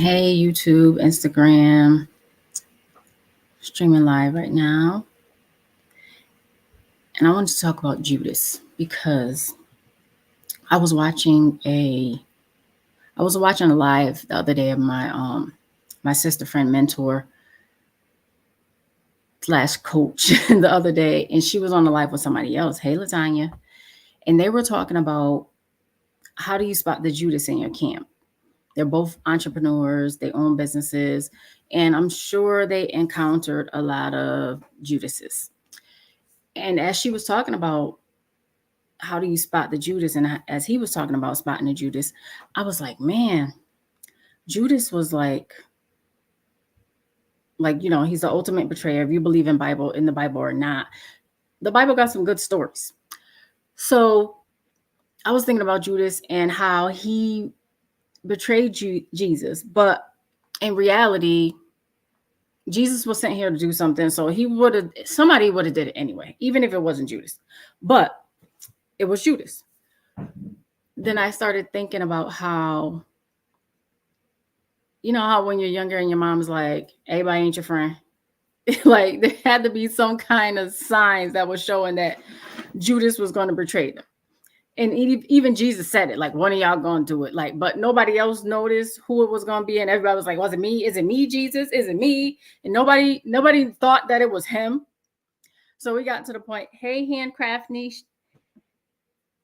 Hey, YouTube, Instagram, streaming live right now. And I wanted to talk about Judas because I was watching a live the other day of my sister friend mentor slash coach the other day, and she was on the live with somebody else. Hey, Latanya. And they were talking about how do you spot the Judas in your camp? They're both entrepreneurs, they own businesses, and I'm sure they encountered a lot of Judases. And as she was talking about how do you spot the Judas, and as he was talking about spotting the Judas, I was like, man, Judas was he's the ultimate betrayer. If you believe in the Bible or not, the Bible got some good stories. So I was thinking about Judas and how he betrayed Jesus, but in reality, Jesus was sent here to do something, so somebody would have did it anyway, even if it wasn't Judas. But it was Judas. Then I started thinking about how, how when you're younger and your mom's like, everybody ain't your friend. Like there had to be some kind of signs that was showing that Judas was going to betray them. And even Jesus said it, like, one of y'all going to do it. Like, but nobody else noticed who it was going to be. And everybody was like, was it me? Is it me, Jesus? Is it me? And nobody thought that it was him. So we got to the point, hey, handcraft niche.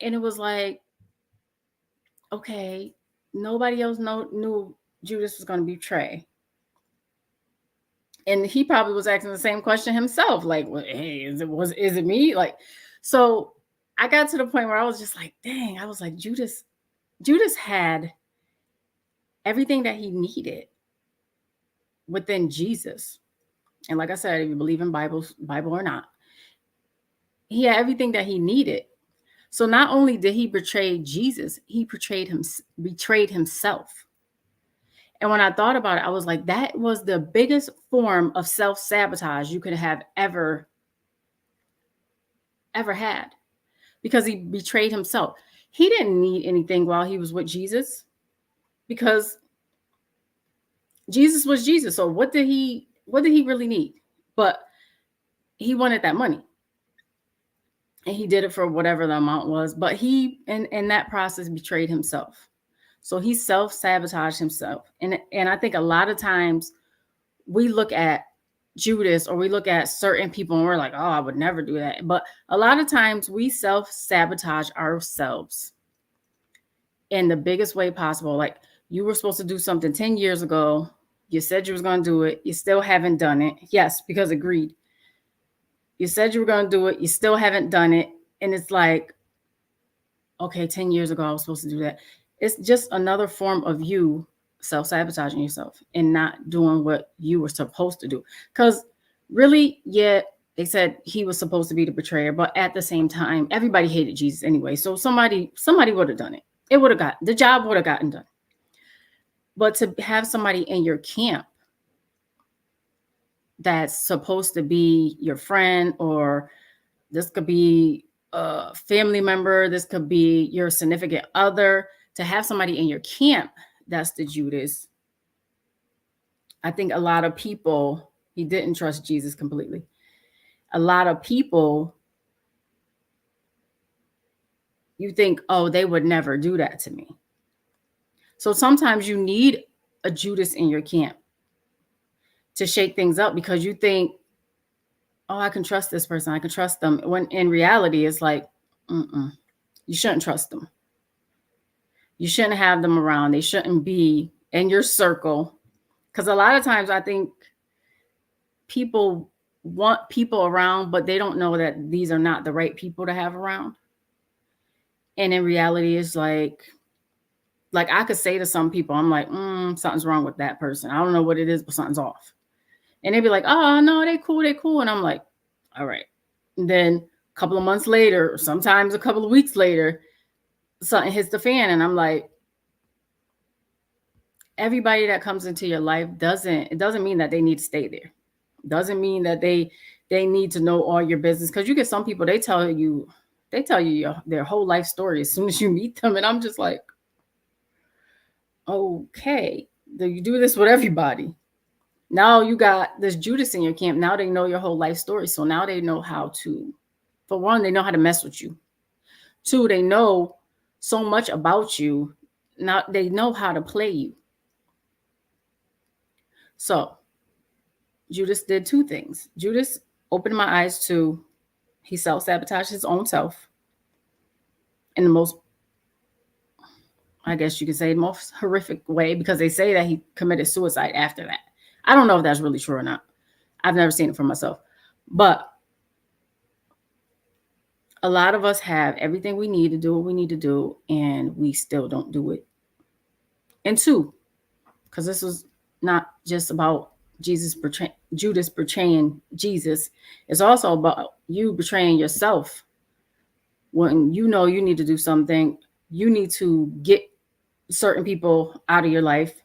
And it was like, okay, nobody else knew Judas was going to betray. And he probably was asking the same question himself, like, well, hey, is it me? Like, so I got to the point where I was just like, dang, I was like, Judas had everything that he needed within Jesus. And like I said, if you believe in Bible or not, he had everything that he needed. So not only did he betray Jesus, he betrayed himself. And when I thought about it, I was like, that was the biggest form of self-sabotage you could have ever had, because he betrayed himself. He didn't need anything while he was with Jesus, because Jesus was Jesus. So what did he really need? But he wanted that money. And he did it for whatever the amount was. But he, in that process, betrayed himself. So he self-sabotaged himself. And I think a lot of times we look at Judas, or we look at certain people and we're like, oh, I would never do that. But a lot of times we self-sabotage ourselves in the biggest way possible. Like, you were supposed to do something 10 years ago. You said you was going to do it. You still haven't done it. Yes, because of greed. You said you were going to do it. You still haven't done it. And it's like, okay, 10 years ago, I was supposed to do that. It's just another form of you self-sabotaging yourself and not doing what you were supposed to do. Because really, yeah, they said he was supposed to be the betrayer, but at the same time, everybody hated Jesus anyway. So somebody would have done it. The job would have gotten done. But to have somebody in your camp that's supposed to be your friend, or this could be a family member, this could be your significant other, to have somebody in your camp that's the Judas. I think a lot of people, he didn't trust Jesus completely. A lot of people, you think, oh, they would never do that to me. So sometimes you need a Judas in your camp to shake things up, because you think, oh, I can trust this person, I can trust them. When in reality, it's like, you shouldn't trust them. You shouldn't have them around. They shouldn't be in your circle. Because a lot of times I think people want people around, but they don't know that these are not the right people to have around. And in reality, it's like I could say to some people, I'm like, something's wrong with that person. I don't know what it is, but something's off. And they'd be like, oh, no, they cool. And I'm like, all right. And then a couple of months later, or sometimes a couple of weeks later, something hits the fan. And I'm like, everybody that comes into your life doesn't mean that they need to stay there. Doesn't mean that they need to know all your business. Because you get some people, they tell you their whole life story as soon as you meet them. And I'm just like, okay. You do this with everybody. Now you got this Judas in your camp. Now they know your whole life story. So now they know how to, for one, they know how to mess with you. Two, they know so much about you. Now they know how to play you. So Judas did two things. Judas opened my eyes to, he self-sabotaged his own self in the most, I guess you could say, most horrific way, because they say that he committed suicide after that. I don't know if that's really true or not. I've never seen it for myself. But a lot of us have everything we need to do what we need to do, and we still don't do it. And two, because this was not just about Judas betraying Jesus. It's also about you betraying yourself. When you know you need to do something, you need to get certain people out of your life.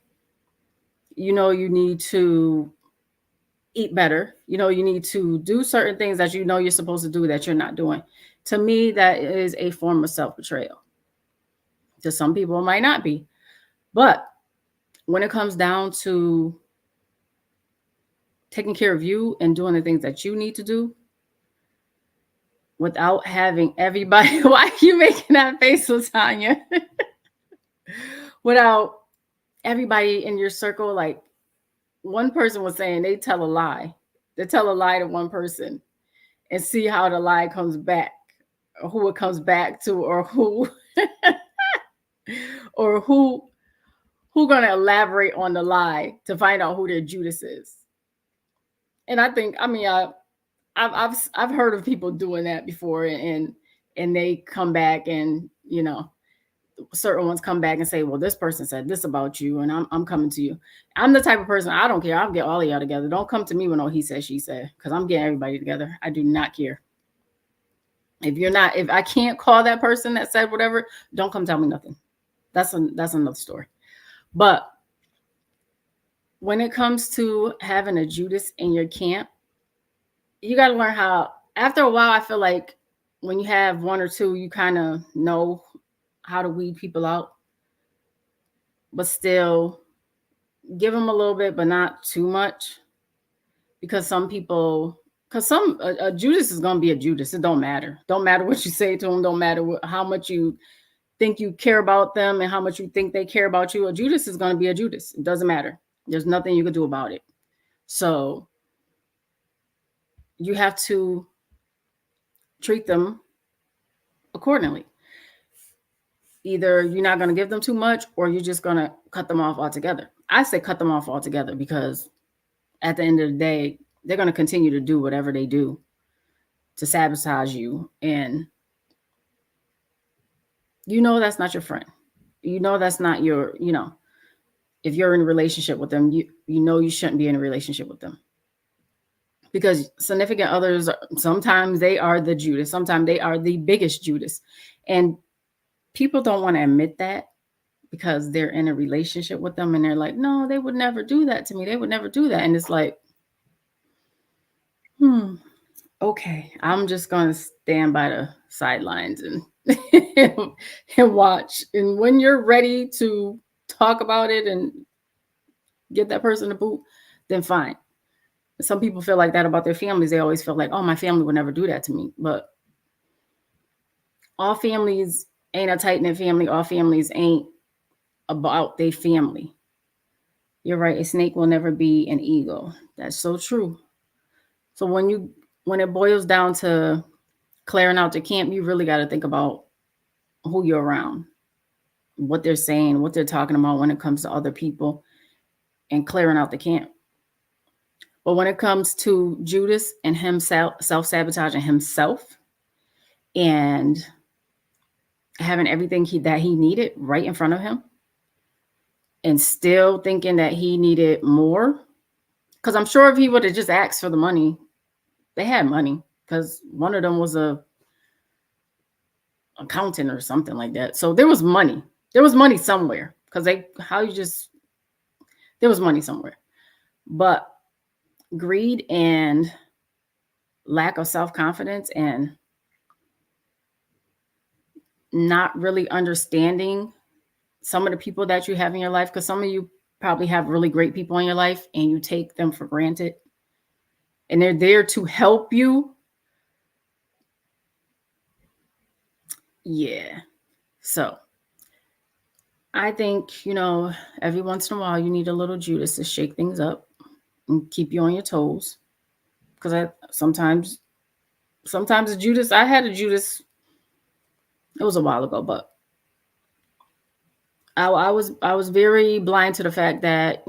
You know you need to eat better. You know you need to do certain things that you know you're supposed to do that you're not doing. To me, that is a form of self-betrayal. To some people, it might not be. But when it comes down to taking care of you and doing the things that you need to do without having everybody, why are you making that face, Latanya? Without everybody in your circle, like one person was saying they tell a lie. They tell a lie to one person and see how the lie comes back, or who it comes back to, or who or who gonna elaborate on the lie to find out who their Judas is. And I think, I mean, I've heard of people doing that before, and they come back, and you know, certain ones come back and say, well, this person said this about you, and I'm coming to you. I'm the type of person, I don't care. I'll get all of y'all together. Don't come to me with no he said, she said, because I'm getting everybody together. I do not care. If I can't call that person that said whatever, don't come tell me nothing. That's another story. But when it comes to having a Judas in your camp, you got to learn how, after a while, I feel like when you have one or two, you kind of know how to weed people out, but still give them a little bit, but not too much. Because some people, a Judas is going to be a Judas. It don't matter. Don't matter what you say to them. Don't matter how much you think you care about them and how much you think they care about you. A Judas is going to be a Judas. It doesn't matter. There's nothing you can do about it. So you have to treat them accordingly. Either you're not going to give them too much, or you're just going to cut them off altogether. I say cut them off altogether, because at the end of the day, they're going to continue to do whatever they do to sabotage you. And you know that's not your friend. You know that's not your, if you're in a relationship with them, you know you shouldn't be in a relationship with them. Because significant others, sometimes they are the Judas. Sometimes they are the biggest Judas. And people don't want to admit that, because they're in a relationship with them and they're like, no, they would never do that to me. They would never do that. And it's like, okay, I'm just going to stand by the sidelines and and watch. And when you're ready to talk about it and get that person to boot, then fine. Some people feel like that about their families. They always feel like, oh, my family would never do that to me. But all families ain't a tight-knit family. All families ain't about their family. You're right. A snake will never be an eagle. That's so true. So when it boils down to clearing out the camp, you really got to think about who you're around, what they're saying, what they're talking about when it comes to other people, and clearing out the camp. But when it comes to Judas and himself, self-sabotaging himself and having everything that he needed right in front of him, and still thinking that he needed more, because I'm sure if he would have just asked for the money, they had money, because one of them was a accountant or something like that. So there was money. There was money somewhere, because there was money somewhere. But greed and lack of self-confidence and not really understanding some of the people that you have in your life, because some of you probably have really great people in your life and you take them for granted and they're there to help you. Yeah. So I think, every once in a while you need a little Judas to shake things up and keep you on your toes. Because sometimes a Judas, I had a Judas, it was a while ago, but I was very blind to the fact that,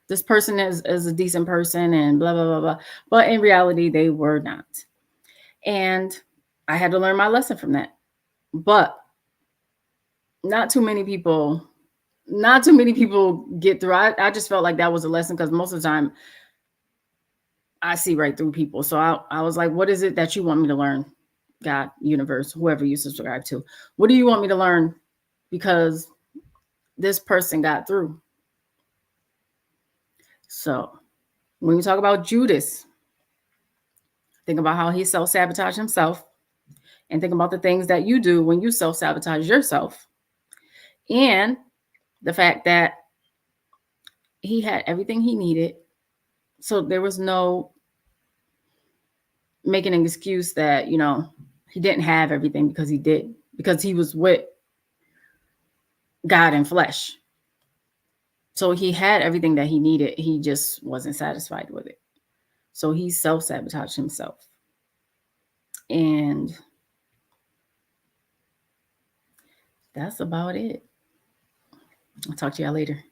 this person is a decent person and blah blah blah blah. But in reality, they were not. And I had to learn my lesson from that. But not too many people, not too many people get through. I just felt like that was a lesson because most of the time I see right through people. So I was like, what is it that you want me to learn? God, universe, whoever you subscribe to. What do you want me to learn? Because this person got through. So when you talk about Judas, think about how he self-sabotaged himself and think about the things that you do when you self-sabotage yourself. And the fact that he had everything he needed. So there was no making an excuse that, he didn't have everything because he did, because he was with God in flesh. So he had everything that he needed. He just wasn't satisfied with it. So he self-sabotaged himself. And that's about it. I'll talk to y'all later.